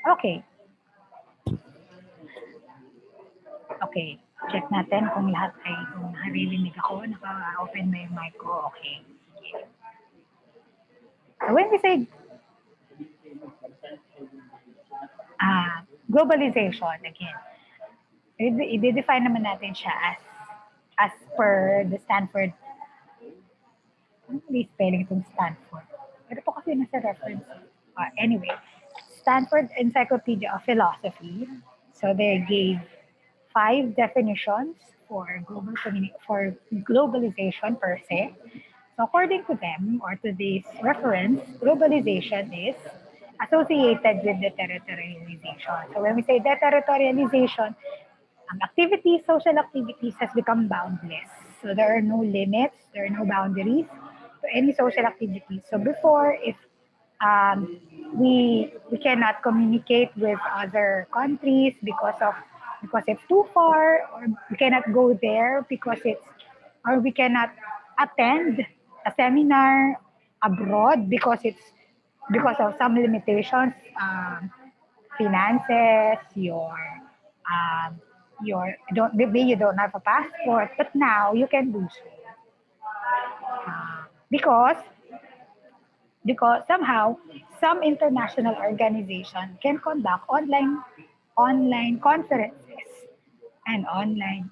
Okay. Okay. Check natin kung lahat ay, kung naririnig ako, naka-open na yung mic ko. Okay. Sige. So when we say globalization, again, i-define naman natin siya as per the Stanford, ano yung spelling itong Stanford? Pero ito kasi nasa reference. Anyway, Stanford Encyclopedia of Philosophy. So they gave 5 definitions for for globalization per se. So according to them, or to this reference, globalization is associated with deterritorialization. So when we say deterritorialization, activities, social activities has become boundless. So there are no limits, there are no boundaries to any social activities. So before, if we cannot communicate with other countries because it's too far, or we cannot go there because it's, or we cannot attend a seminar abroad because of some limitations, finances, um, don't, maybe you don't have a passport, but now you can do so because somehow some international organization can conduct online conferences and online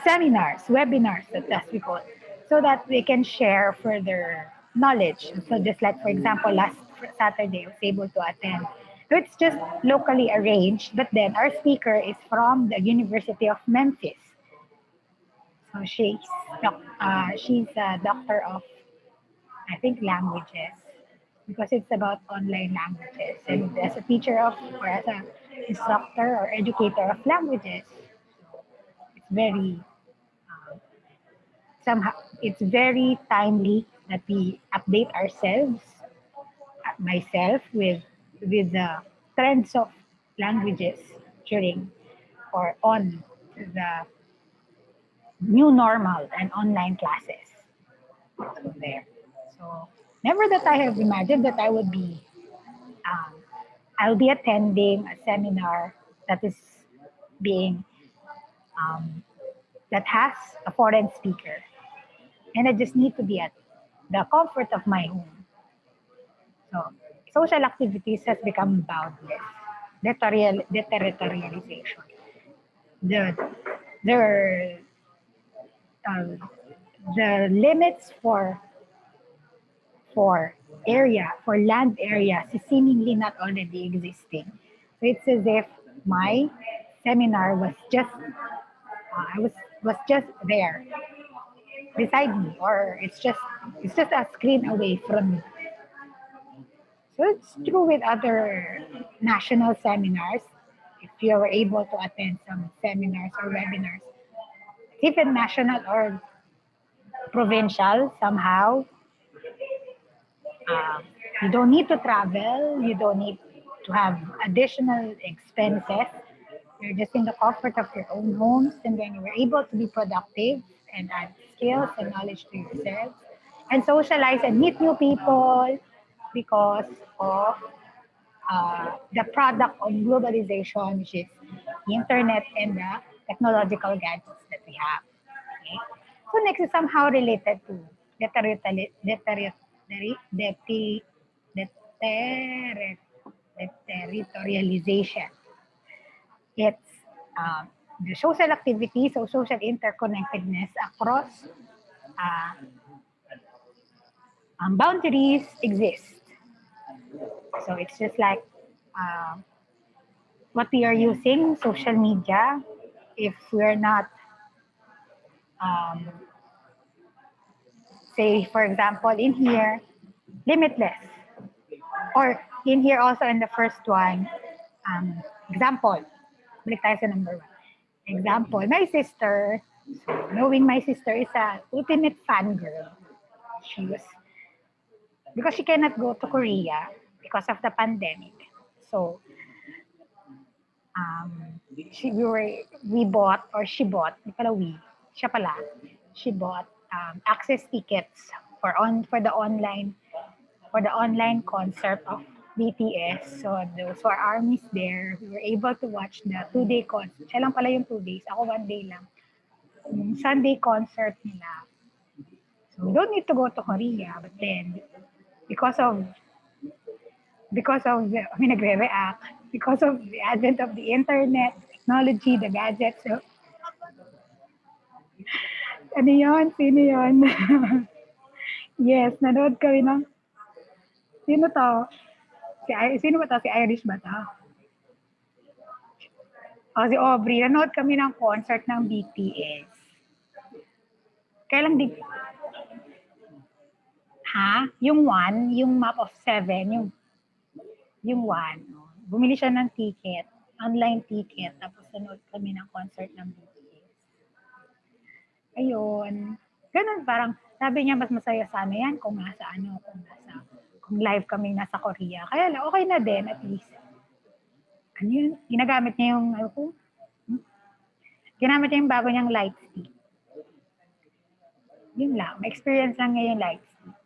seminars, webinars, as we call, so that we can share further knowledge. So just like, for example, last Saturday, I was able to attend. So it's just locally arranged, but then our speaker is from the University of Memphis. So she's a doctor of, I think, languages, because it's about online languages. And as a teacher of, or as an instructor or educator of languages, it's very somehow it's very timely that we update ourselves, myself, with the trends of languages during or on the new normal and online classes. So there. So never that I have imagined that um, I'll be attending a seminar that is being that has a foreign speaker, and I just need to be at the comfort of my home. So social activities has become boundless. Deterritorialization. The the uh, the limits for for land areas is seemingly not already existing. So it's as if my seminar was just I was just there beside me, or it's just a screen away from me. So it's true with other national seminars. If you were able to attend some seminars or webinars, even national or provincial, somehow, um, you don't need to travel, you don't need to have additional expenses. You're just in the comfort of your own homes, and then you were able to be productive and add skills and knowledge to yourself and socialize and meet new people because of the product of globalization, which is the internet and the technological gadgets that we have. Okay? So next is somehow related to deterri- deterritorialization. It's the social activities or social interconnectedness across uh, boundaries exist. So it's just like uh, what we are using, social media, if we're not, um, say, for example, in here, limitless. Or in here also in the first one, example, balik tayo sa number 1. Example, my sister, so knowing my sister is a ultimate fangirl. She was, because she cannot go to Korea because of the pandemic. So we bought, or she bought, di pala we, siya pala, she bought access tickets for the online concert of BTS. So those who are armies there, we were able to watch the 2-day concert. Siya lang pala yung 2 days. Ako 1 day lang. Yung Sunday concert nila. So we don't need to go to Korea. But then, because of nagre-react, because of the advent of the internet, technology, the gadgets. So, ano yun? Sino yun? Yes, nanood kami ng, sino to? Sino ba to? Si Irish ba to? O si Aubrey, nanood kami ng concert ng BTS. Kailan di... Ha? Yung one, yung Map of Seven, yung one. Bumili siya ng ticket, online ticket, tapos nanood kami ng concert ng BTS. Ayun. Ganun, parang sabi niya mas masaya sana yan kung kung live kami nasa Korea. Kaya lang, okay na din at least. Ano yun? Ginagamit niya yung, ginamit niya yung bago niyang light stick. Yun lang. Ma-experience lang niya yung light stick.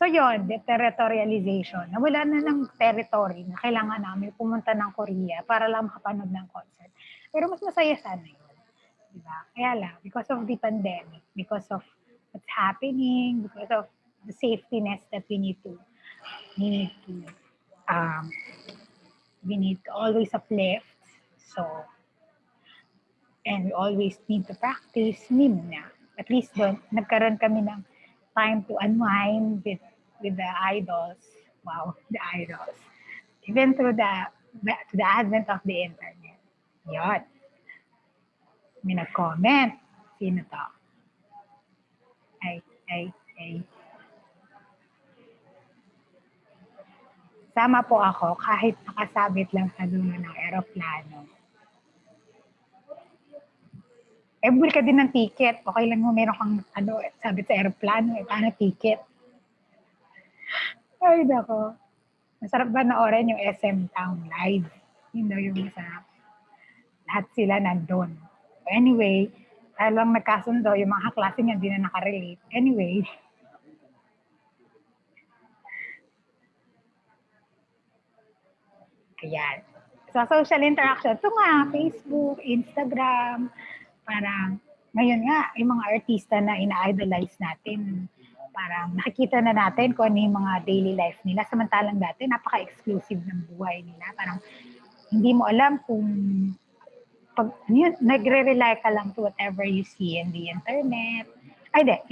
So yun, the territorialization. Nawala na ng territory na kailangan namin pumunta ng Korea para lang makapanood ng concert. Pero mas masaya sana yun. Diba? Kaya lang, because of the pandemic, because of what's happening, because of the safetyness that we need to always uplift. So, and we always need to practice, na. At least doon, nagkaroon kami ng time to unwind with the idols. Wow, the idols. Even through the advent of the internet. Yun. May nag-comment. Sino to? Ay. Sama po ako kahit nakasabit lang sa dulo ng eroplano. Buli ka din ng ticket. Okay lang mo meron kang sabit sa eroplano, paano ticket? Ay, nako. Masarap ba noorin yung SM Town Live? Yun daw yung masarap. Lahat sila nandun. Anyway, dahil lang nagkasundo, yung mga klase niya hindi na nakarelate. Anyway, ayan. So, social interaction. Ito nga, Facebook, Instagram, parang, ngayon nga, yung mga artista na ina-idolize natin, parang nakikita na natin kung ano yung mga daily life nila. Samantalang dati, napaka-exclusive ng buhay nila. Parang, hindi mo alam kung nagre-rely ka lang to whatever you see in the internet.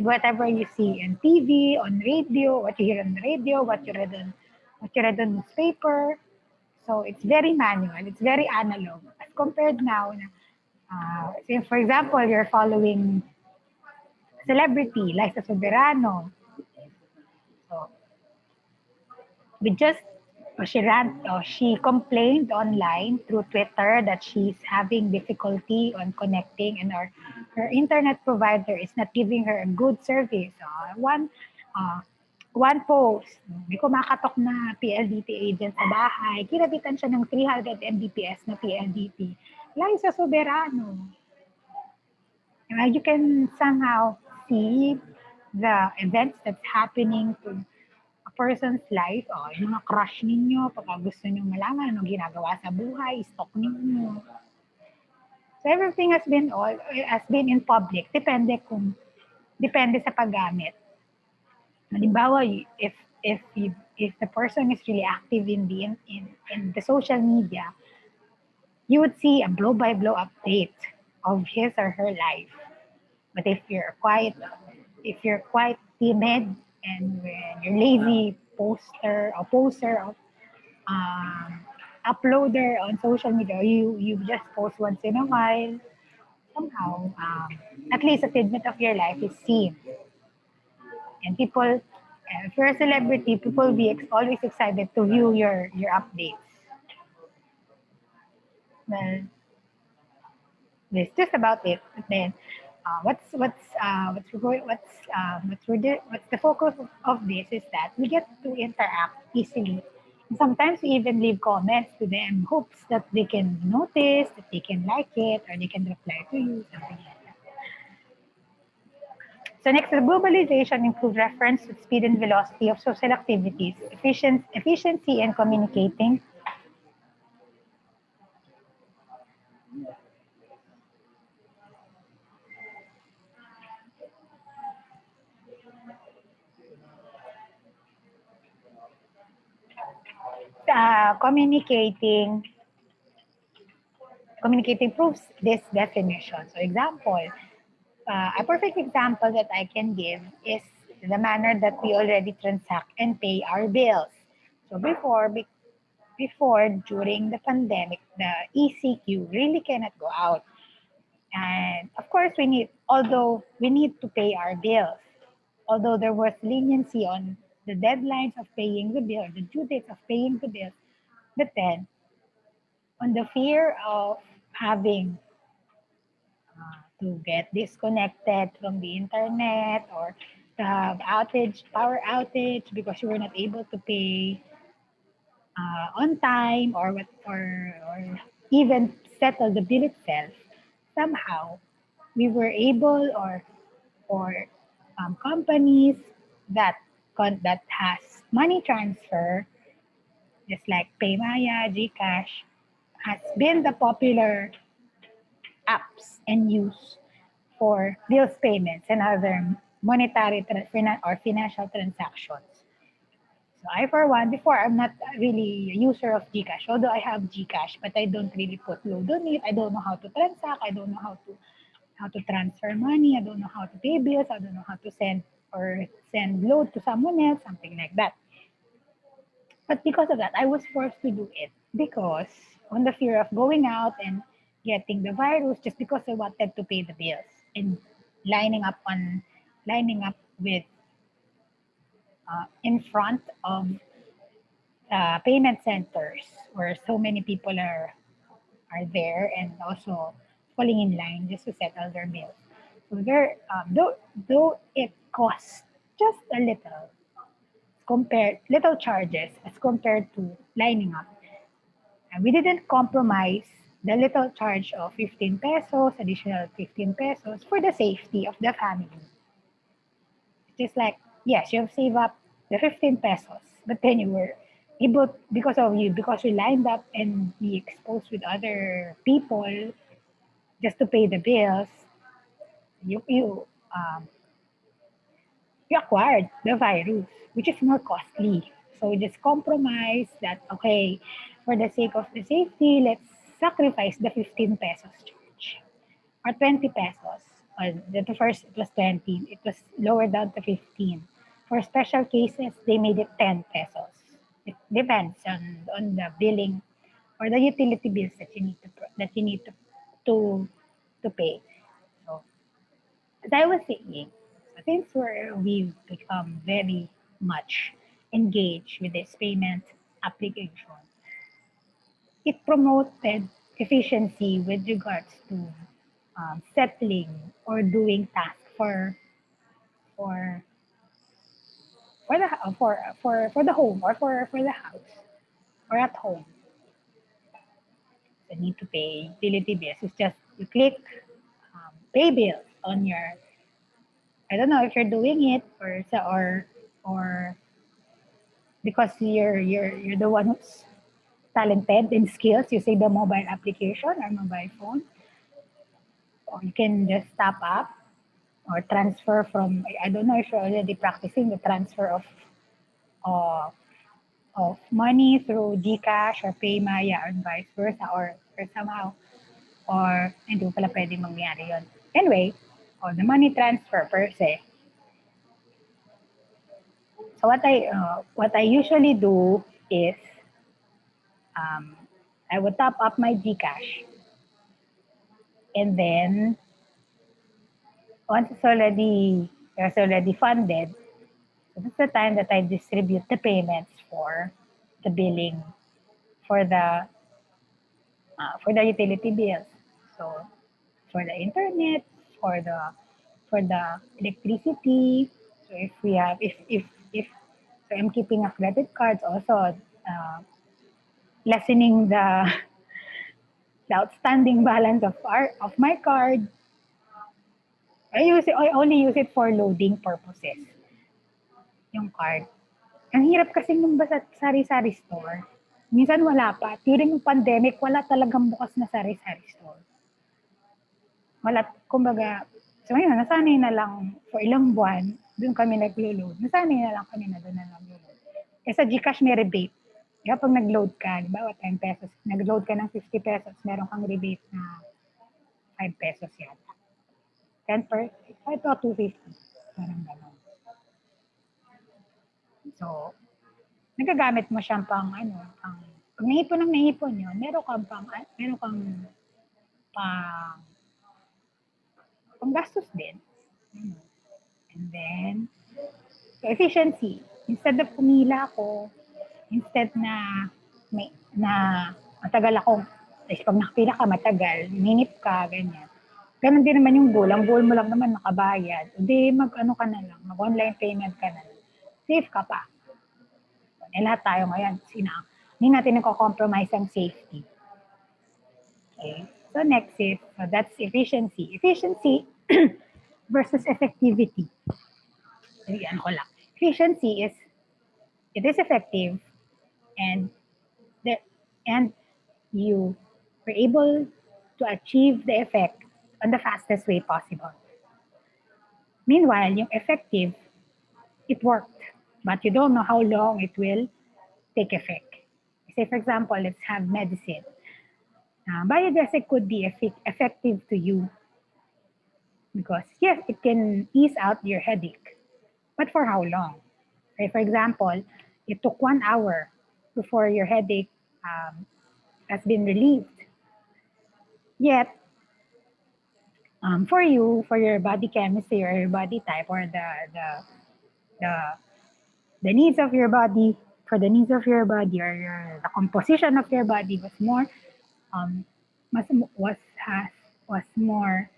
Whatever you see on TV, on radio, what you hear on the radio, what you read on newspaper. So it's very manual, it's very analog. As compared now, say for example, you're following celebrity, Liza Soberano. So, she complained online through Twitter that she's having difficulty on connecting and her internet provider is not giving her a good service. One post, may kumakatok na PLDT agent sa bahay, kinabitan siya ng 300 Mbps na PLDT. Liza Soberano. You can somehow see the events that's happening to a person's life, yung mga crush ninyo, pagka gusto nyo malaman anong ginagawa sa buhay, stalk ninyo. So everything has been in public, depende sa paggamit. Halimbawa, if the person is really active in the social media, you would see a blow-by-blow update of his or her life. But if you're quite timid and you're lazy poster or uploader on social media, you just post once in a while, somehow, at least a tidbit of your life is seen. And people, if you're a celebrity, people will be always excited to view your updates. Well, that's just about it. But then, what's the focus of this is that we get to interact easily. And sometimes we even leave comments to them, hopes that they can notice, that they can like it, or they can reply to you, something like that. So next, the globalization includes reference to speed and velocity of social activities, efficiency in communicating, communicating, communicating proves this definition. So example, a perfect example that I can give is the manner that we already transact and pay our bills. So before during the pandemic, the ECQ really cannot go out. And of course, although we need to pay our bills, although there was leniency on the deadlines of paying the bill, the due dates of paying the bill, but then on the fear of having to get disconnected from the internet or to have power outage because you were not able to pay on time or even settle the bill itself, somehow we were able or companies that that has money transfer, just like Paymaya, GCash, has been the popular apps and use for bills payments and other monetary or financial transactions. So I, for one, before I'm not really a user of GCash, although I have GCash, but I don't really put load on it. I don't know how to transact. I don't know how to transfer money. I don't know how to pay bills. I don't know how to send load to someone else, something like that. But because of that, I was forced to do it because on the fear of going out and getting the virus just because I wanted to pay the bills and lining up on lining up with in front of payment centers where so many people are there and also falling in line just to settle their bills. So though it costs just a little charges as compared to lining up, and we didn't compromise the little charge of 15 pesos, additional 15 pesos for the safety of the family. Just like, yes, you have saved up the 15 pesos, but then you were able, because you lined up and be exposed with other people just to pay the bills, you you acquired the virus, which is more costly. So we just compromise that, okay, for the sake of the safety, let's sacrifice the 15 pesos charge or 20 pesos. The first, it was 20. It was lowered down to 15. For special cases, they made it 10 pesos. It depends on the billing or the utility bills that you need to, to pay. So as I was saying, since we've become very much engaged with this payment application, it promoted efficiency with regards to settling or doing tasks for for the home or for the house or at home. The need to pay utility bills. It's just you click pay bills on your. I don't know if you're doing it or because you're the one who's talented in skills using the mobile application or mobile phone, or you can just tap up or transfer from. I don't know if you're already practicing the transfer uh, of money through GCash or Paymaya or vice versa or somehow or hindi ko pala pwede mangyari yun. Anyway, or the money transfer per se. So what I usually do is um, I would top up my GCash and then once it's already funded, so that's the time that I distribute the payments for the billing for the utility bills. So for the internet, for the electricity. So if we have if so I'm keeping a credit cards also lessening the outstanding balance of my card. I only use it for loading purposes, yung card. Ang hirap kasi nung basta sari-sari store. Minsan wala pa. During yung pandemic, wala talagang bukas na sari-sari store. Wala, kumbaga, so ngayon, nasanay na lang for ilang buwan, doon kami nag-load. Nasanay na lang kami na doon na nag-load. Eh sa Gcash may rebate. Kapag nag-load ka, di ba, 10 pesos, nag-load ka ng 50 pesos, meron kang rebate na 5 pesos yata. 10 per, ito 250. Parang gano'n. So, nagagamit mo siyang pang, pang, pag naipon yun, meron kang pang, pang gastos din. And then, so efficiency. Instead of pumila ako, instead na matagal akong, pag nakapila ka matagal, minip ka, ganyan. Ganon din naman yung goal. Ang goal mo lang naman makabayad. Hindi mag-ano ka na lang, mag-online payment ka na lang. Safe ka pa. Eh lahat tayo ngayon, hindi natin nako-compromise ang safety. Okay. So next is, so that's efficiency. Efficiency versus effectivity. Ano ko lang. Efficiency is, it is effective and you were able to achieve the effect on the fastest way possible. Meanwhile, yung effective, it worked, but you don't know how long it will take effect. Say, for example, let's have medicine. Biodiesel could be effective to you because, yes, it can ease out your headache, but for how long? Say, for example, it took 1 hour before your headache has been relieved. Yet, for you, for your body chemistry or your body type or the needs of your body, for the needs of your body or the composition of your body was more was more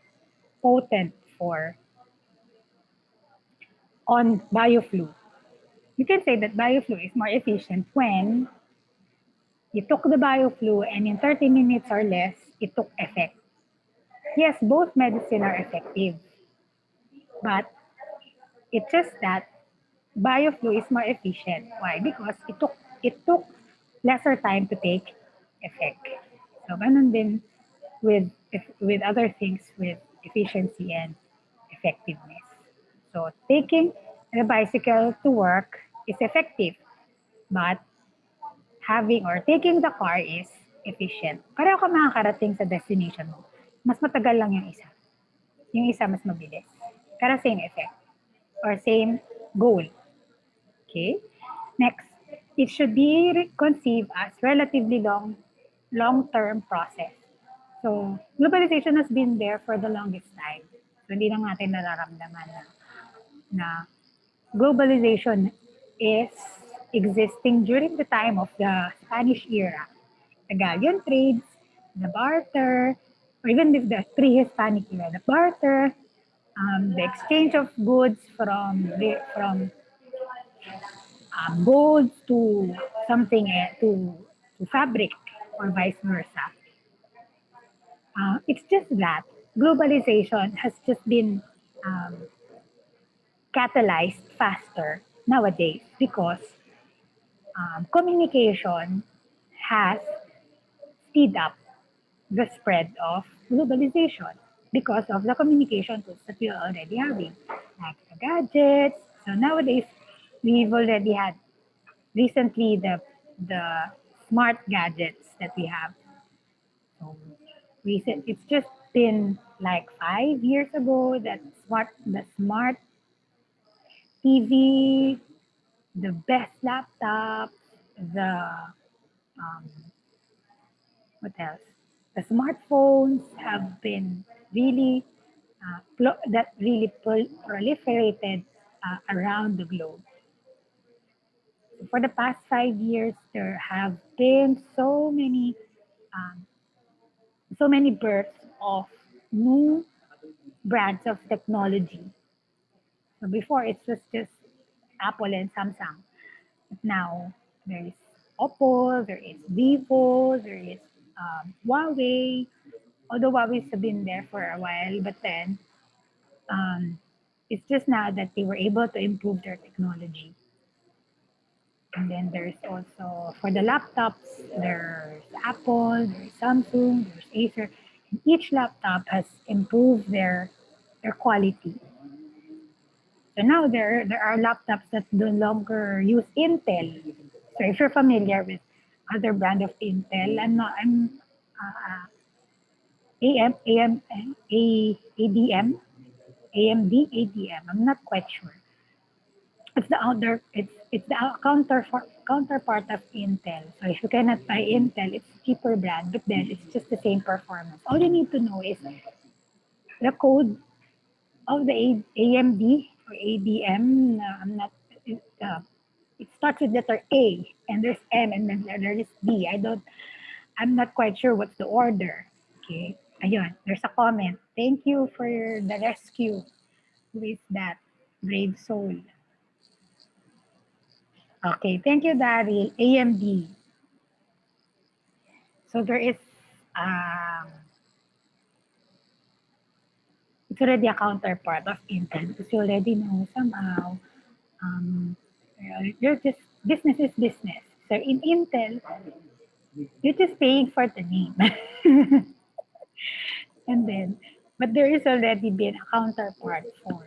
potent for on bioflu. You can say that bioflu is more efficient when you took the bioflu and in 30 minutes or less, it took effect. Yes, both medicine are effective, but it's just that bioflu is more efficient. Why? Because it took lesser time to take effect. So ganun din with other things with efficiency and effectiveness. So taking the bicycle to work is effective, but having or taking the car is efficient. Pareho ka makakarating sa destination mo. Mas matagal lang yung isa. Yung isa mas mabilis. Pero same effect or same goal. Okay? Next, it should be conceived as relatively long-term process. So, globalization has been there for the longest time. So, hindi lang natin nararamdaman na globalization is existing during the time of the Spanish era. The galleon trades, the barter, or even with the pre-Hispanic era, the barter, the exchange of goods from gold to something to fabric or vice versa. It's just that globalization has just been catalyzed faster nowadays because communication has speed up the spread of globalization because of the communication tools that we are already having, like the gadgets. So nowadays, we've already had recently the smart gadgets that we have. So it's just been like 5 years ago that the smart TV, the best laptop, what else? The smartphones have been really proliferated around the globe. For the past 5 years, there have been so many births of new brands of technology. So before it was just Apple and Samsung. But now there is Oppo, there is Vivo, there is Huawei. Although Huawei's have been there for a while, but then It's just now that they were able to improve their technology. And then there's also, for the laptops, there's Apple, there's Samsung, there's Acer. And each laptop has improved their quality. So now there are laptops that no longer use Intel. So if you're familiar with other brand of Intel, I'm AM, AM, ADM, AMD, ADM. I'm not quite sure. It's the counterpart of Intel. So if you cannot buy Intel, it's cheaper brand, but then it's just the same performance. All you need to know is the code of the AMD or ADM. I'm not. Uh, it starts with letter A, and there's M, and then there is D. I'm not quite sure what's the order. Okay. Ayun, there's a comment. Thank you for the rescue. Who is that? Brave soul. Okay, thank you, Daryl. AMD. So there is, um, it's already a counterpart of Intel because you already know somehow, um, you're just, business is business. So in Intel, you're just paying for the name. And then, but there is already been a counterpart for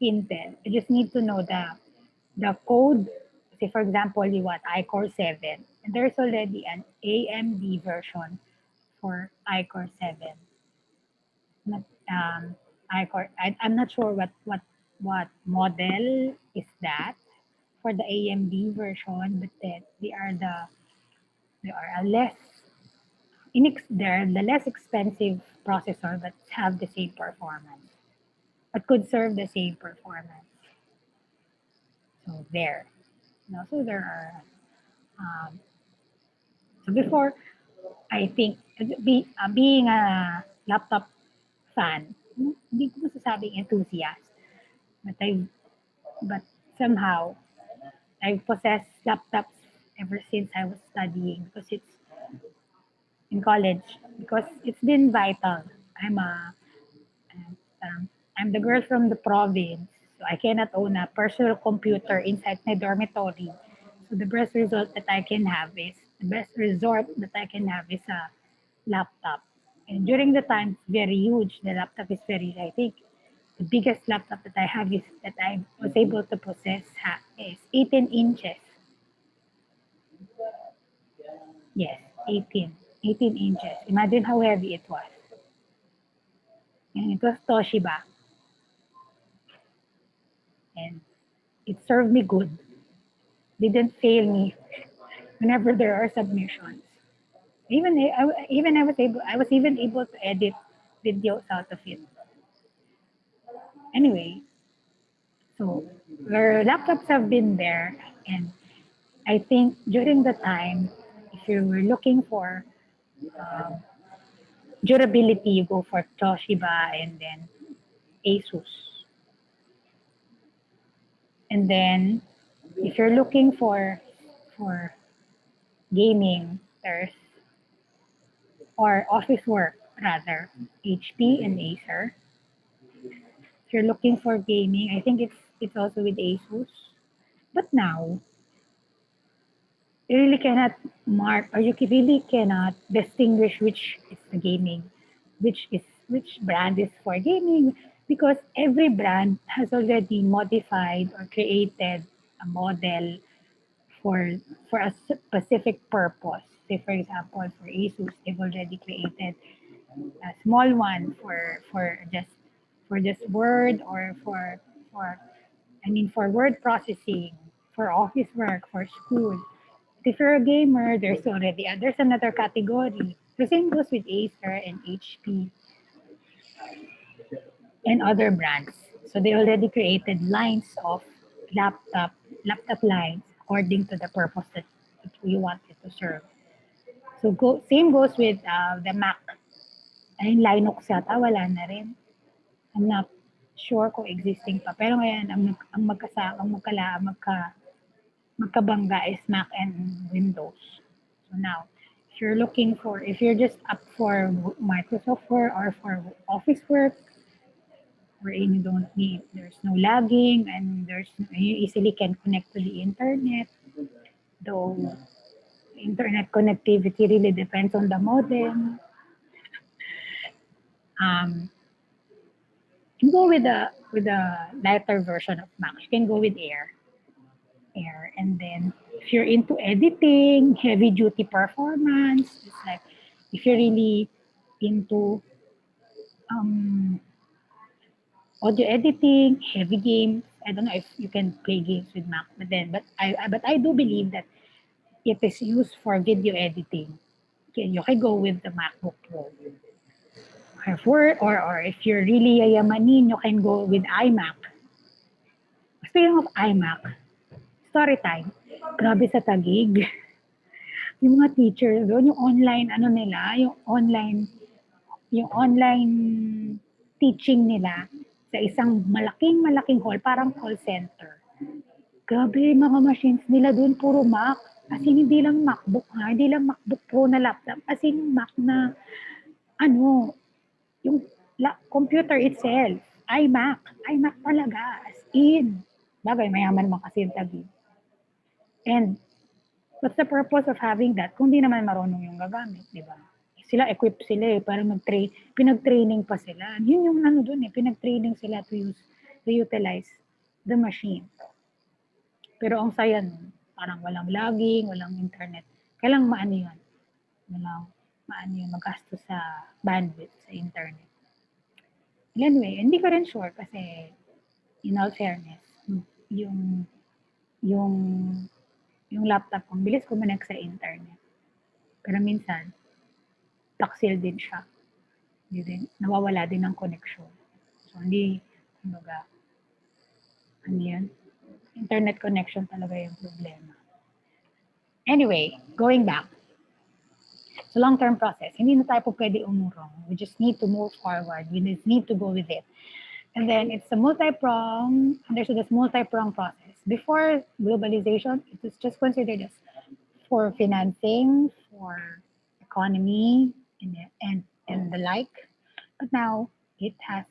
Intel. You just need to know the code. Say, for example, you want iCore 7, and there's already an AMD version for iCore 7. Not, iCore, I'm not sure what model is that for the AMD version, but then they are a less they're the less expensive processor but have the same performance, but could serve the same performance. So there. No, so there are so before, I think being a laptop fan, hindi ko masasabing enthusiast, but but somehow I've possessed laptops ever since I was studying because it's in college because it's been vital. I'm a I'm the girl from the province, so I cannot own a personal computer inside my dormitory. So the best resort that I can have is a laptop. And during the time, it's very huge. The laptop is very, I think, the biggest laptop that I have is that I was able to possess is 18 inches. Yes, 18 inches. Imagine how heavy it was. And it was Toshiba. And it served me good. Didn't fail me whenever there are submissions. I was even able to edit videos out of it. Anyway, so our laptops have been there, and I think during the time, if you were looking for durability, you go for Toshiba and then Asus. And then if you're looking for gaming, there's or office work rather, HP and Acer. If you're looking for gaming, I think it's also with Asus. But now you really cannot mark or really cannot distinguish which is the gaming, which brand is for gaming because every brand has already modified or created a model for a specific purpose. Say for example, for Asus, they've already created a small one for just Word or for for word processing, for office work, for school. If you're a gamer, there's another category. The same goes with Acer and HP and other brands. So they already created lines of laptop laptop lines according to the purpose that we want it to serve. So same goes with the Mac. Ay, Linux yata, wala na rin. I'm not sure kung existing pa. Pero ngayon, magkabangga is Mac and Windows. So now, if you're just up for Microsoft work or for office work, wherein you don't need, there's no lagging, and you easily can connect to the internet, though internet connectivity really depends on the modem. You can go with a lighter version of Mac. You can go with Air, and then if you're into editing, heavy duty performance, it's like if you're really into um, audio editing, heavy games. I don't know if you can play games with Mac, but I do believe that it is used for video editing. Okay, you can go with the MacBook Pro. Or if you're really a yamanin, you can go with iMac. Speaking of iMac, story time. Grabe sa Taguig. Yung mga teachers doon, yung online, ano nila, yung online teaching nila sa isang malaking hall, parang call center. Grabe, mga machines nila doon, puro Mac. As in, hindi lang MacBook ha, hindi lang MacBook Pro na laptop. As in, Mac na, ano, yung computer itself, iMac. iMac talaga, as in. Bagay, mayaman mo kasi yung Taguig. And, what's the purpose of having that kung di naman marunong yung gagamit, di ba? Sila, equipped sila eh, para pinag-training pa sila. Yun yung ano dun eh, pinag-training sila to utilize the machine. Pero ang saya nun, parang walang lagging, walang internet. Kailang maano yun? Walang maano yun, magastos sa bandwidth sa internet. Anyway, hindi ko rin sure kasi in all fairness, yung laptop ko, bilis kumonect sa internet. Pero minsan, taksil din siya. Nawawala din ng connection. So, hindi, kumbaga, ano yan? Internet connection talaga yung problema. Anyway, going back. It's a long-term process. Hindi na tayo po pwede umurong. We just need to move forward. We just need to go with it. And then, it's a multi-prong, understood as multi-prong process. Before globalization, it was just considered as for financing, for economy, and the like. But now, it has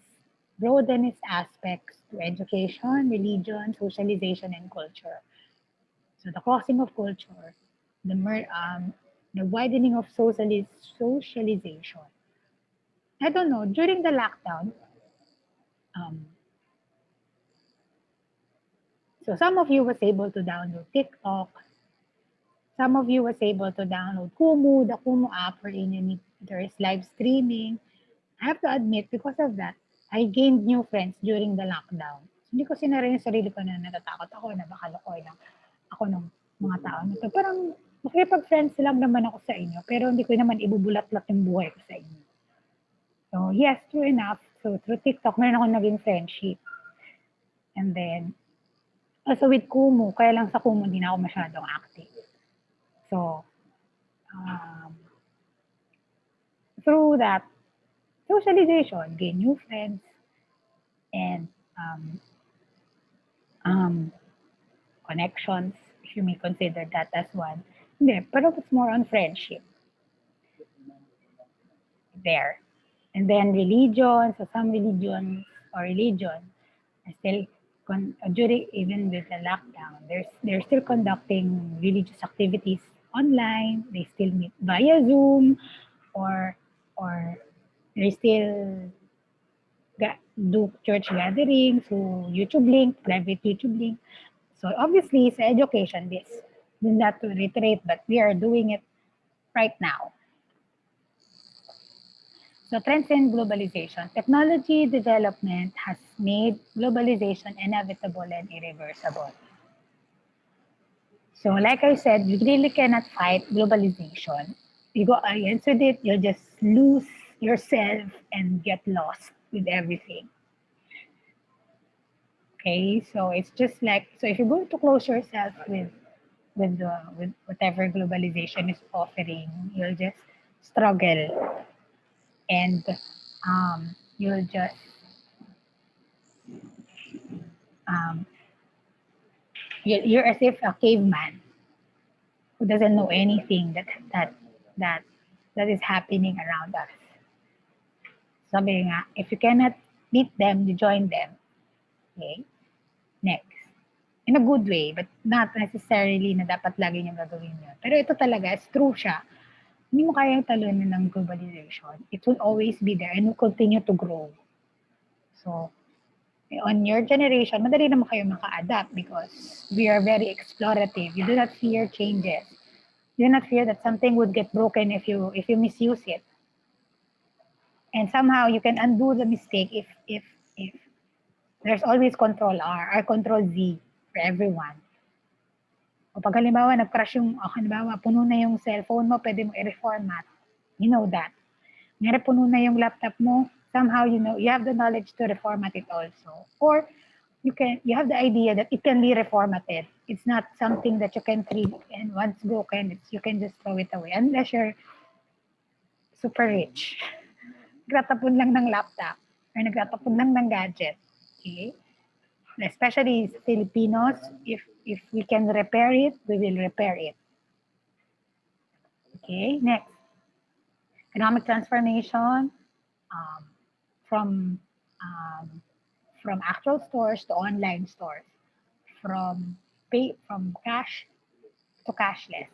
broadened its aspects to education, religion, socialization, and culture. So the crossing of culture, the widening of socialization. I don't know, during the lockdown, so some of you was able to download TikTok. Some of you was able to download Kumu, the Kumu app wherein there is live streaming. I have to admit, because of that, I gained new friends during the lockdown. Hindi ko sinara yung sarili ko na natatakot ako na baka lokoy lang ako ng mga tao nito. Parang makipag-friends lang naman ako sa inyo, pero hindi ko naman ibubulat-lat yung buhay ko sa inyo. So yes, true enough. So through TikTok, meron ako naging friendship. And then, also with Kumu, kaya lang sa Kumu, hindi na ako masyadong active. So, through that socialization, gain new friends, and connections, if you may consider that as one. Hindi, pero it's more on friendship. There. And then religion, so some religions are still, during even with the lockdown, they're still conducting religious activities online. They still meet via Zoom, or they still do church gatherings through YouTube link, private YouTube link. So obviously, it's education this. Not to reiterate, but we are doing it right now. So Transient Globalization. Technology development has made globalization inevitable and irreversible. So like I said, you really cannot fight globalization. You go against with it, you'll just lose yourself and get lost with everything. Okay, so it's just like, so if you're going to close yourself with whatever globalization is offering, you'll just struggle, and you'll just you're as if a caveman who doesn't know anything that is happening around us. Sabi nga, if you cannot meet them, you join them. Okay? Next. In a good way, but not necessarily na dapat lagi niyang gagawin yun. Pero ito talaga, is true siya. Hindi mo kayang talunin ng globalization. It will always be there and will continue to grow. So, on your generation, madali naman kayo maka-adapt because we are very explorative. You do not fear changes. You do not fear that something would get broken if you misuse it. And somehow you can undo the mistake if there's always control R or control Z for everyone. O pag halimbawa, nag-crash yung, halimbawa, puno na yung cellphone mo, pwede mo i-reformat. You know that. Ngayon, puno na yung laptop mo, somehow, you know, you have the knowledge to reformat it also. Or, you have the idea that it can be reformatted. It's not something that you can treat, and once broken, you can just throw it away. Unless you're super rich. Nagtatapon lang ng laptop, or nagtatapon lang ng gadget. Okay? Especially Filipinos, if we can repair it, we will repair it. Okay, next. Economic transformation from actual stores to online stores, from cash to cashless.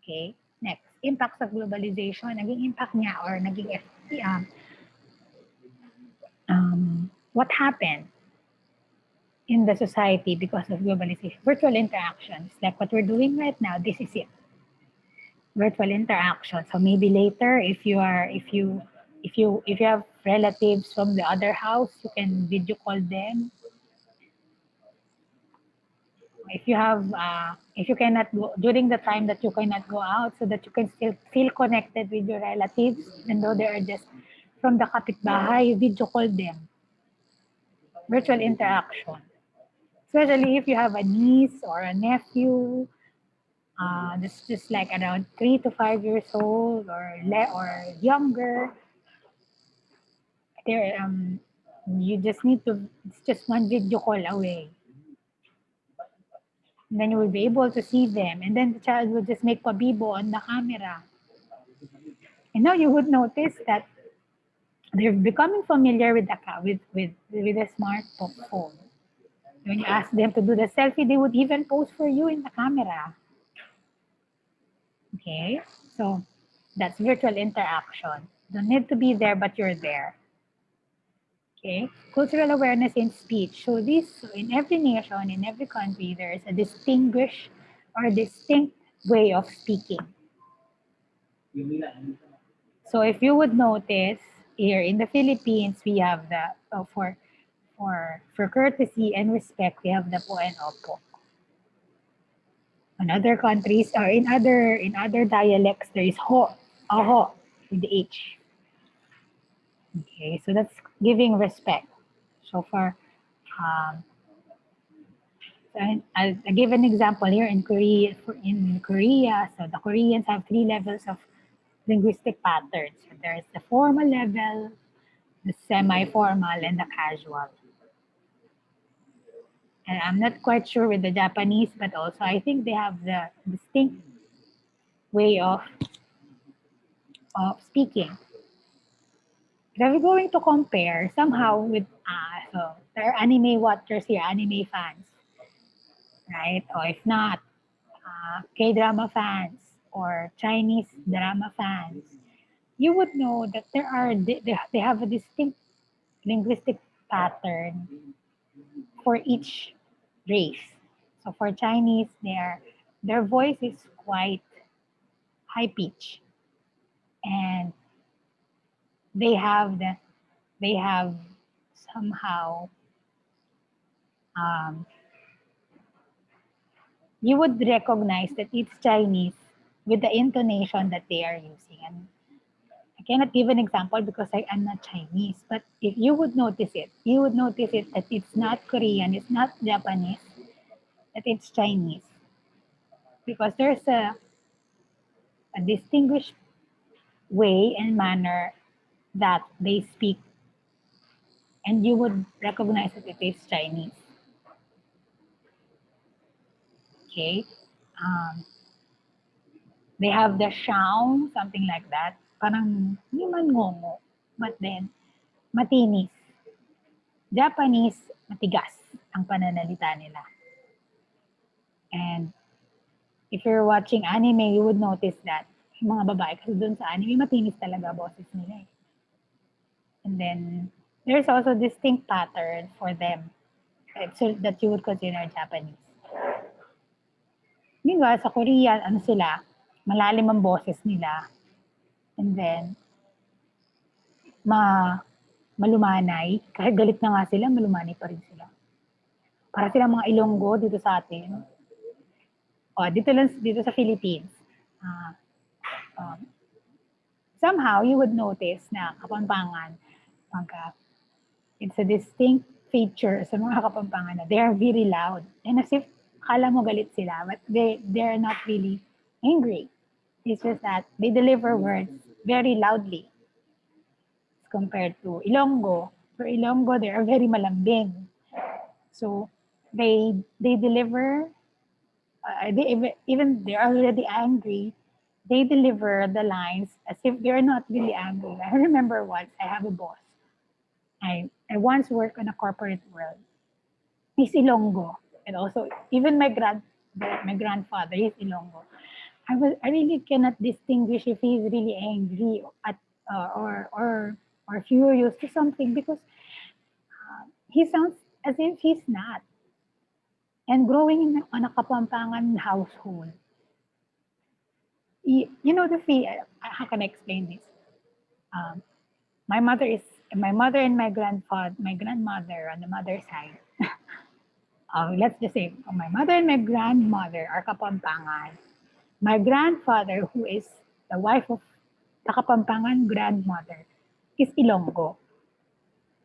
Okay, next. Impacts of globalization, naging impact niya or naging what happened in the society because of globalization. Virtual interactions, like what we're doing right now, this is it. Virtual interaction. So maybe later, if you have relatives from the other house, you can video call them. If you cannot go during the time that you cannot go out, so that you can still feel connected with your relatives, even though they are just from the kapitbahay, video call them. Virtual interaction. Especially if you have a niece or a nephew, that's just like around 3 to 5 years old or younger. There, you just need to. It's just one video call away. And then you will be able to see them, and then the child will just make pabibo on the camera. And now you would notice that they're becoming familiar with the smartphone. When you ask them to do the selfie, they would even pose for you in the camera. Okay, so that's virtual interaction. Don't need to be there, but you're there. Okay, cultural awareness in speech. So in every nation, in every country, there is a distinct way of speaking. So if you would notice, here in the Philippines, we have for courtesy and respect, we have the po and opo. In other countries or in other dialects, there is ho, aho, with the H. Okay, so that's giving respect. So I'll give an example here in Korea. So the Koreans have 3 levels of linguistic patterns. So there's the formal level, the semi-formal, and the casual. And I'm not quite sure with the Japanese, but also I think they have the distinct way of speaking. So we're going to compare somehow with, so there are anime watchers here, anime fans, right? Or if not, K-drama fans or Chinese drama fans, you would know that they have a distinct linguistic pattern for each race. So for Chinese, their voice is quite high pitch, and they have somehow you would recognize that it's Chinese with the intonation that they are using. And I cannot give an example because I'm not Chinese, but if you would notice it, that it's not Korean, it's not Japanese, that it's Chinese. Because there's a distinguished way and manner that they speak, and you would recognize that it is Chinese. Okay. They have the sound, something like that. Parang hindi man ngongo, but then matinis. Japanese, matigas ang pananalita nila. And if you're watching anime, you would notice that yung mga babae, kasi dun sa anime, matinis talaga boses nila eh. And then, there's also distinct pattern for them so that you would consider Japanese. Meanwhile, sa Korean, ano sila, malalim ang boses nila. And then, malumanay. Kahit galit na nga sila, malumanay pa rin sila. Para silang mga Ilonggo dito sa atin. O, dito sa Philippines. Somehow, you would notice na Kapampangan, it's a distinct feature sa mga Kapampangan na they are very loud. And as if, akala mo galit sila, but they're not really angry. It's just that they deliver words very loudly compared to Ilonggo. For Ilonggo, they are very malambing. So, they deliver, even they're already angry, they deliver the lines as if they're not really angry. I remember once, I have a boss. I once worked in a corporate world. He's Ilonggo. And also, even my grandfather, he's Ilonggo. I really cannot distinguish if he's really angry at or furious to something because he sounds as if he's not. And growing on a Kapampangan household, you know how can I explain this? My mother and my grandmother on the mother's side. Let's just say my mother and my grandmother are Kapampangan. My grandfather, who is the wife of the Kapampangan grandmother, is Ilonggo.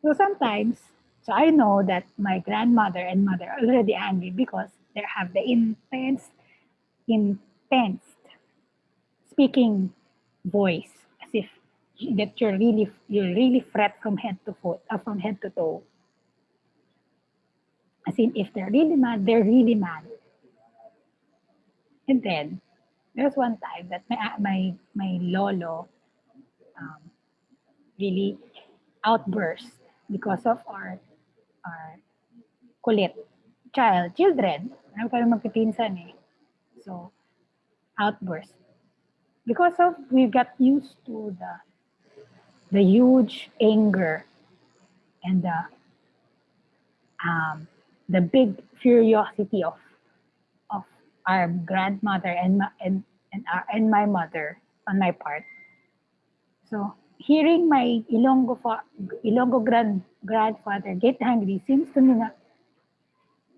So sometimes, so I know that my grandmother and mother are already angry because they have the intense speaking voice, as if that you're really fret from head to toe. As in, if they're really mad, they're really mad. And then there's one time that my lolo really outburst because of our kulit children. Ano kami magpipinsan eh. So, outburst. Because of, we got used to the huge anger and the big curiosity of our grandmother and my mother on my part. So, hearing my Ilonggo grandfather get angry seems to me na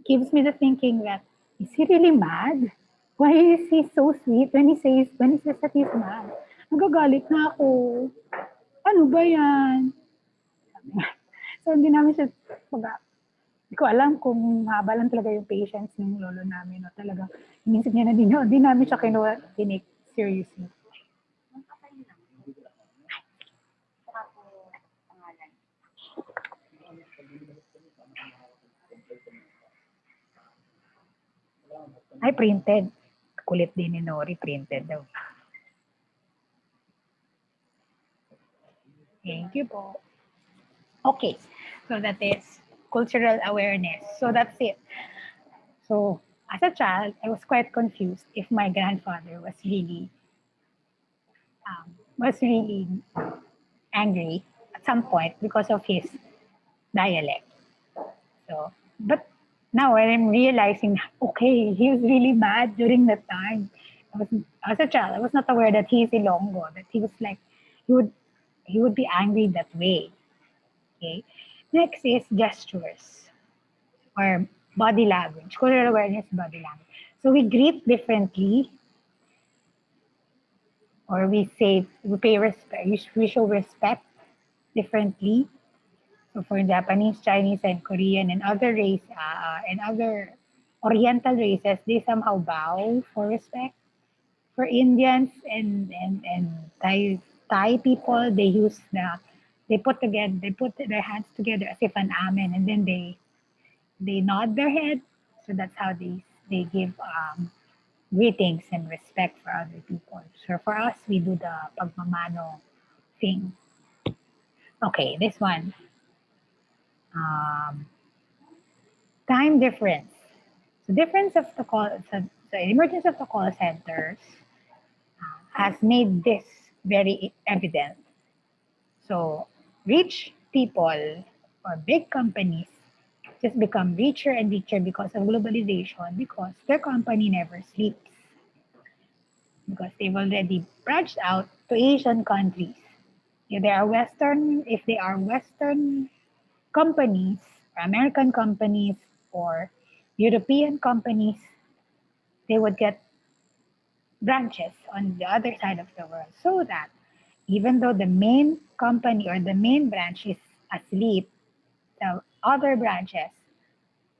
gives me the thinking that, is he really mad? Why is he so sweet when he says that he's mad? Nagagalit na ako. Ano ba yan? So, hindi namin siya, hindi ko alam kung haba lang talaga yung patience ng lolo namin. O talaga, inisip niya na di namin siya tinik seriously. Ay, printed. Kulit din ni Nori, printed daw. Thank you po. Okay, so that is cultural awareness. So that's it. So as a child, I was quite confused if my grandfather was really angry at some point because of his dialect. So, but now I'm realizing, okay, he was really mad during that time. As a child, I was not aware that he's Ilonggo, that he was like, he would be angry that way. Okay. Next is gestures or body language, cultural awareness, body language. So we greet differently, or we pay respect, we show respect differently. So for Japanese, Chinese, and Korean, and other and other Oriental races, they somehow bow for respect. For Indians and Thai people, they put their hands together as if an amen, and then they nod their head. So that's how they give greetings and respect for other people. So for us, we do the pagmamano thing. Okay, this one. Time difference. The difference of the emergence of the call centers has made this very evident. So rich people or big companies just become richer and richer because of globalization, because their company never sleeps, because they've already branched out to Asian countries. If they are Western companies, or American companies, or European companies, they would get branches on the other side of the world, so that even though the main company or the main branch is asleep, the other branches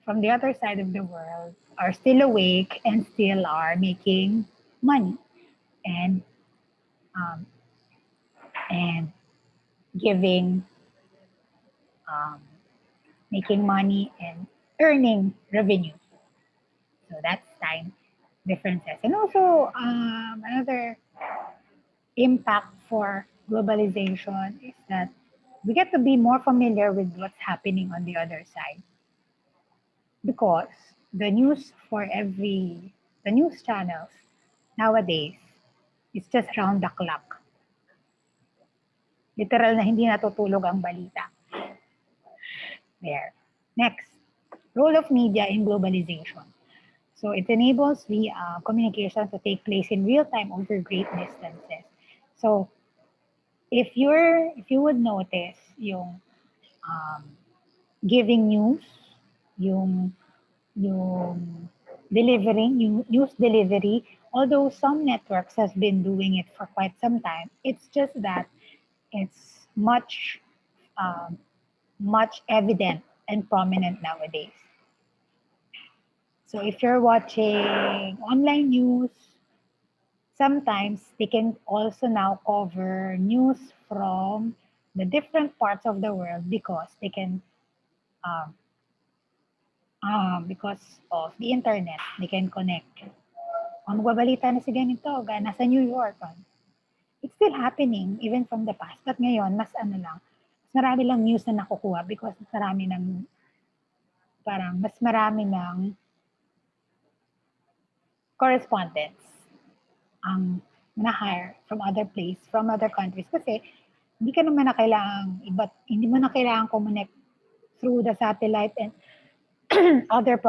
from the other side of the world are still awake and still are making money and um, and giving um, making money and earning revenue. So that's time differences. And also another impact for globalization is that we get to be more familiar with what's happening on the other side, because the news channels nowadays is just round the clock. Literal na hindi natutulog ang balita. There. Next, role of media in globalization. So it enables the communication to take place in real time over great distances. So if you would notice yung um, giving news, yung yung delivering, yung news delivery, although some networks has been doing it for quite some time, it's just that it's um, much evident and prominent nowadays. So if you're watching online news, sometimes they can also now cover news from the different parts of the world, because they can um, because of the internet, they can connect. Ang magbabalita na si ganito, nasa New York. It's still happening even from the past. But ngayon, mas marami lang news na nakukuha, because mas marami ng correspondents ang na-hire from other countries. Kasi hindi mo na kailangan connect through the satellite and other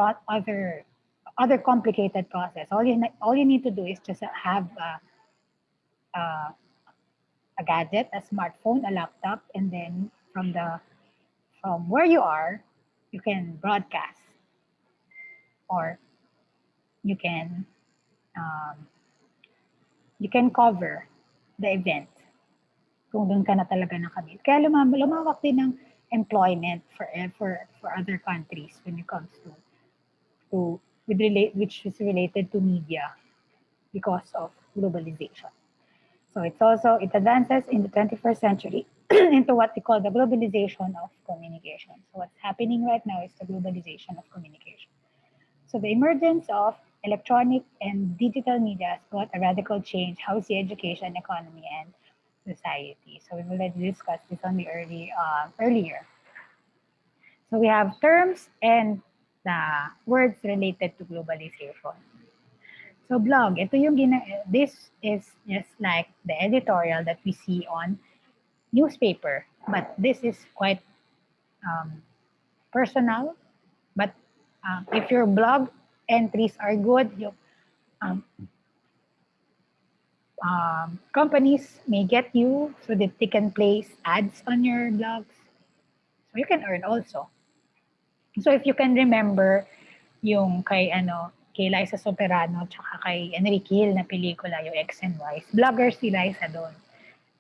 complicated process. All you need to do is just have a gadget, a smartphone, a laptop, and then from where you are, you can broadcast, or you can um, you can cover the event kung doon ka na talaga nakabit. Kaya lumawak din ng employment for other countries when it comes which is related to media, because of globalization. So it advances in the 21st century into what we call the globalization of communication. So what's happening right now is the globalization of communication. So the emergence of electronic and digital media has brought a radical change how we see education, economy, and society. So we've already discussed this on the earlier. So we have terms and the words related to globalization. So blog, this is just like the editorial that we see on newspaper, but this is quite personal. But if your blog entries are good, um, companies may get you so that they can place ads on your blogs. So you can earn also. So if you can remember yung kay Liza Soberano tsaka kay Enrique Hill na pelikula, yung X and Y, vlogger si Liza doon.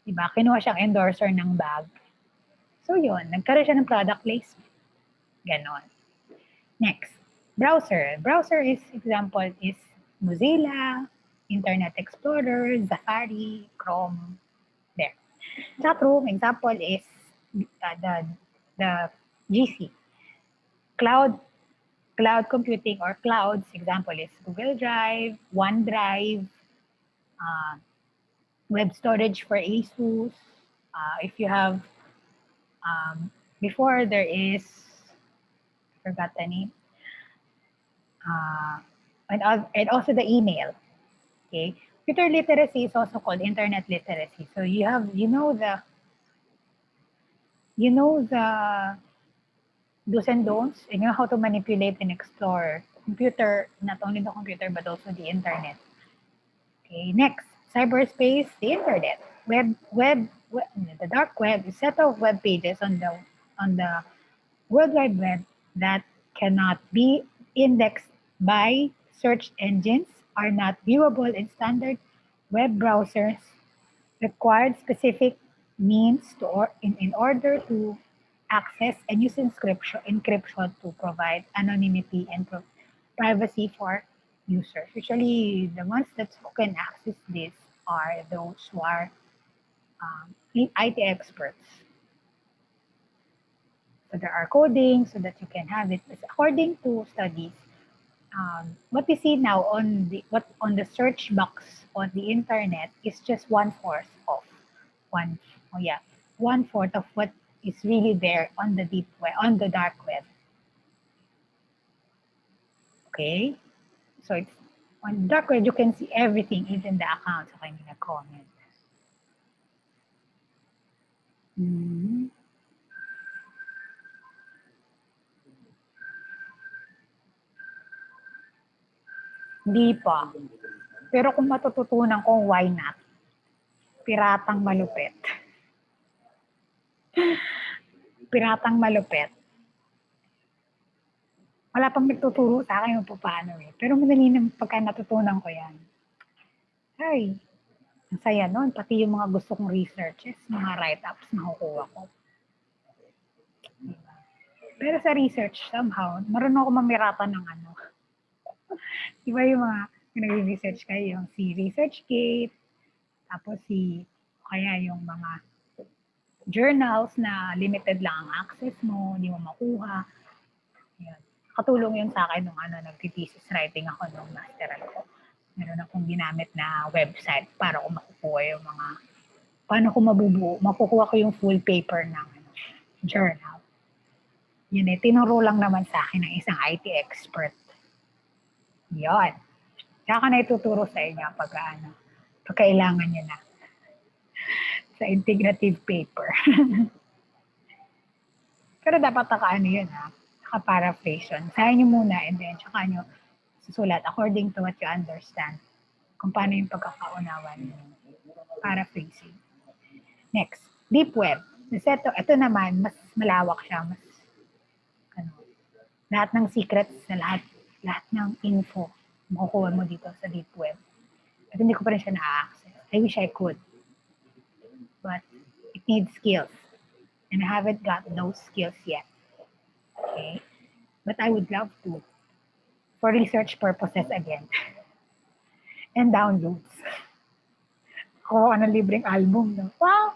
Diba? Kinuha siyang endorser ng bag. So yun, nagkaroon siya ng product placement. Ganon. Next, browser. Browser example is Mozilla, Internet Explorer, Safari, Chrome. There. Chatroom example is the GC. Cloud computing or clouds example is Google Drive, OneDrive, web storage for ASUS. If you have before there is Forgot the name. And also the email. Okay, computer literacy is also called internet literacy. So you know the do's and don'ts, and you know how to manipulate and explore computer, not only the computer but also the internet. Okay, next, cyberspace, the internet, the dark web is a set of web pages on the World Wide Web that cannot be indexed by search engines, are not viewable in standard web browsers, required specific means in order to access and use encryption to provide anonymity and privacy for users. Usually, the ones who can access this are those who are IT experts. So there are coding so that you can have it. According to studies, what we see now on the search box on the internet is just one oh yeah 1/4 of what is really there on the deep web, on the dark web. Okay, so it's on dark web you can see everything, even the accounts. Okay, may nag-comment. Hindi pa. Pero kung matututunan ko, why not? Piratang malupit. Piratang malupit. Wala pang nagtuturo sa akin kung paano eh. Pero madali na pagka natutunan ko yan. Ay, ang saya nun. Pati yung mga gusto kong researches, mga write-ups nakukuha ko. Diba? Pero sa research, somehow, marunong ako mamirata ng ano. Diba yung mga nag-research kayo, yung si ResearchGate, tapos kaya yung mga journals na limited lang ang access mo, hindi mo makuha. Yan. Katulong yun sa akin nung nag-thesis writing ako nung masteral ko. Meron akong ginamit na website para ko makukuha yung mga, paano ko makukuha ko yung full paper ng journal. Yun tinuro lang naman sa akin ng isang IT expert. Yun. Saka na ituturo sa inyo pag kailangan nyo na sa integrative paper. Pero dapat yun naka-paraphrase yun. Sahin nyo muna and then saka nyo susulat according to what you understand kung paano yung pagkakaunawan nyo. Paraphrasing. Next, deep web. Ito naman, mas malawak siya. Mas, lahat ng secrets, lahat ng info, makukuha mo dito sa deep web. At hindi ko pa rin siya na-access. I wish I could. But it needs skills. And I haven't got those skills yet. Okay? But I would love to. For research purposes again. And downloads. Kuha ka ng libreng album. No? Wow!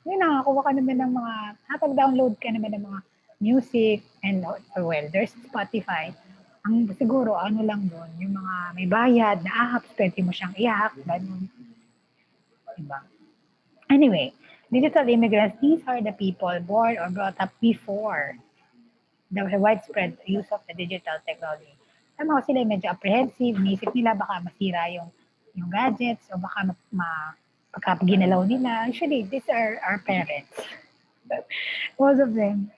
Yun nakakuha ka naman ng mga, nakapag-download ka naman ng mga music, and well, there's Spotify. Ang siguro, lang doon, yung mga may bayad na apps, pwede mo siyang i-hack, ganun. Diba? Anyway, digital immigrants, these are the people born or brought up before the widespread use of the digital technology. Somehow sila medyo apprehensive, nisip nila baka masira yung gadgets o baka pagka ginalaw nila. Usually, these are our parents. Most of them.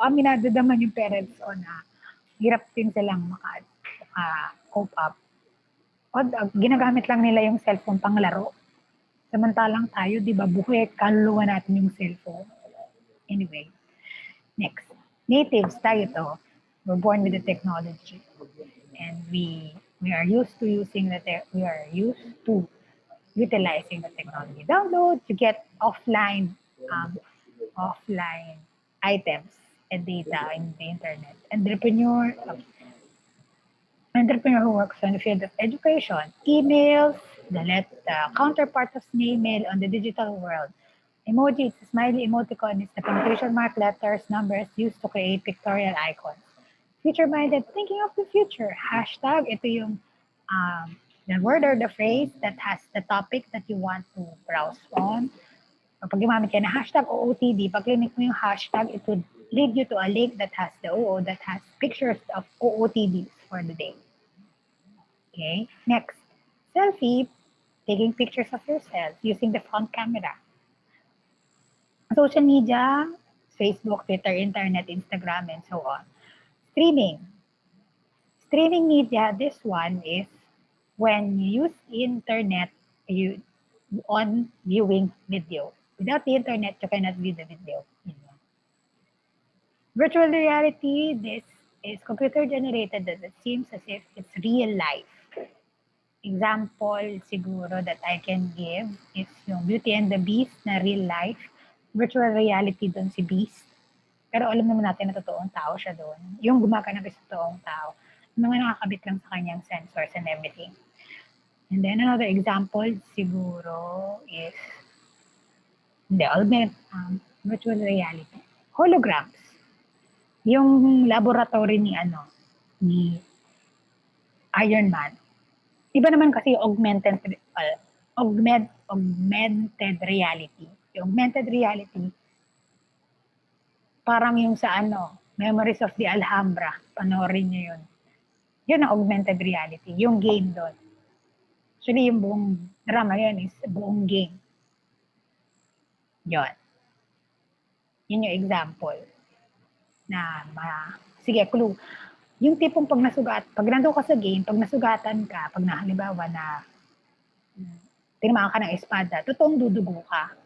Aminado naman yung parents na hirap din silang maka-cope up. Ginagamit lang nila yung cellphone pang laro. Samantalang tayo, di ba, buhay, kaluluwa natin yung cellphone. Anyway, next. Natives tayo to. We're born with the technology. And we are used to utilizing the technology. Download, you get offline items and data in the internet. Entrepreneur who works on the field of education, emails, the counterpart of snail mail on the digital world. Emoji, it's a smiley emoticon. It's the punctuation mark, letters, numbers used to create pictorial icons. Future-minded, thinking of the future. Hashtag, ito yung the word or the phrase that has the topic that you want to browse on. Pag gumamit ka na hashtag OOTD, pag click mo yung hashtag, it would lead you to a link that has the OO that has pictures of OOTDs for the day. Okay, next, selfie, taking pictures of yourself using the front camera. Social media, Facebook, Twitter, internet, Instagram, and so on. Streaming. Streaming media, this one is when you use internet you on viewing video. Without the internet, you cannot view the video. Virtual reality, this is computer generated that it seems as if it's real life. Example siguro that I can give is yung Beauty and the Beast na real life. Virtual reality doon si Beast. Pero alam naman natin na totoong tao siya doon. Yung gumaganap is totoong tao. Yung mga nakakabit lang sa kanyang sensors and everything. And then another example siguro is virtual reality. Holograms. Yung laboratory ni Iron Man. Iba naman kasi augmented reality. Yung augmented reality, parang yung sa Memories of the Alhambra. Panoorin nyo yun. Yun ang augmented reality. Yung game doon. Actually, yung buong drama yun is buong game. Yun. Yun yung example. Sige, clue. Yung tipong pag nandun ka sa game, pag nasugatan ka, pag halimbawa na tinamaan ka ng espada, totoong dudugo ka.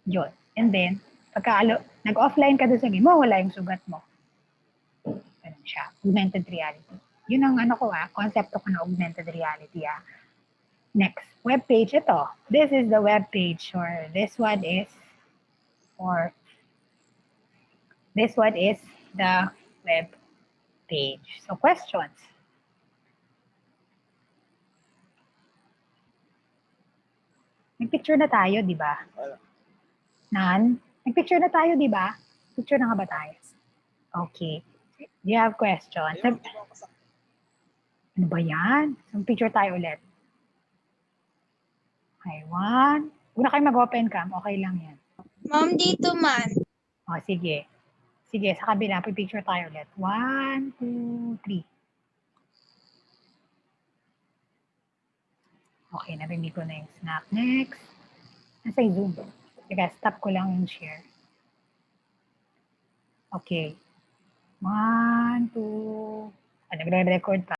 Yun. And then, pagka nag-offline ka doon sa game, wala yung sugat mo. Ganun siya. Augmented reality. Yun ang concept ko ng augmented reality. Next, web page ito. This is the web page, or this one is the web page. So, questions. Nag-picture na tayo, di ba? Nan? Nag-picture na tayo, di ba? Picture na nga ba tayo? Okay. Do you have questions? Ano ba yan? So, picture tayo ulit. Okay, one. Una kayo mag-open cam, okay lang yan. Ma'am, dito man. O, sige. Sige, sa kabila, picture tayo ulit. 1, 2, 3. Okay, narinig ko na yung snap. Next. Nasa yung zoom. Teka, stop ko lang yung share. Okay. 1, 2. Nagre-record pa.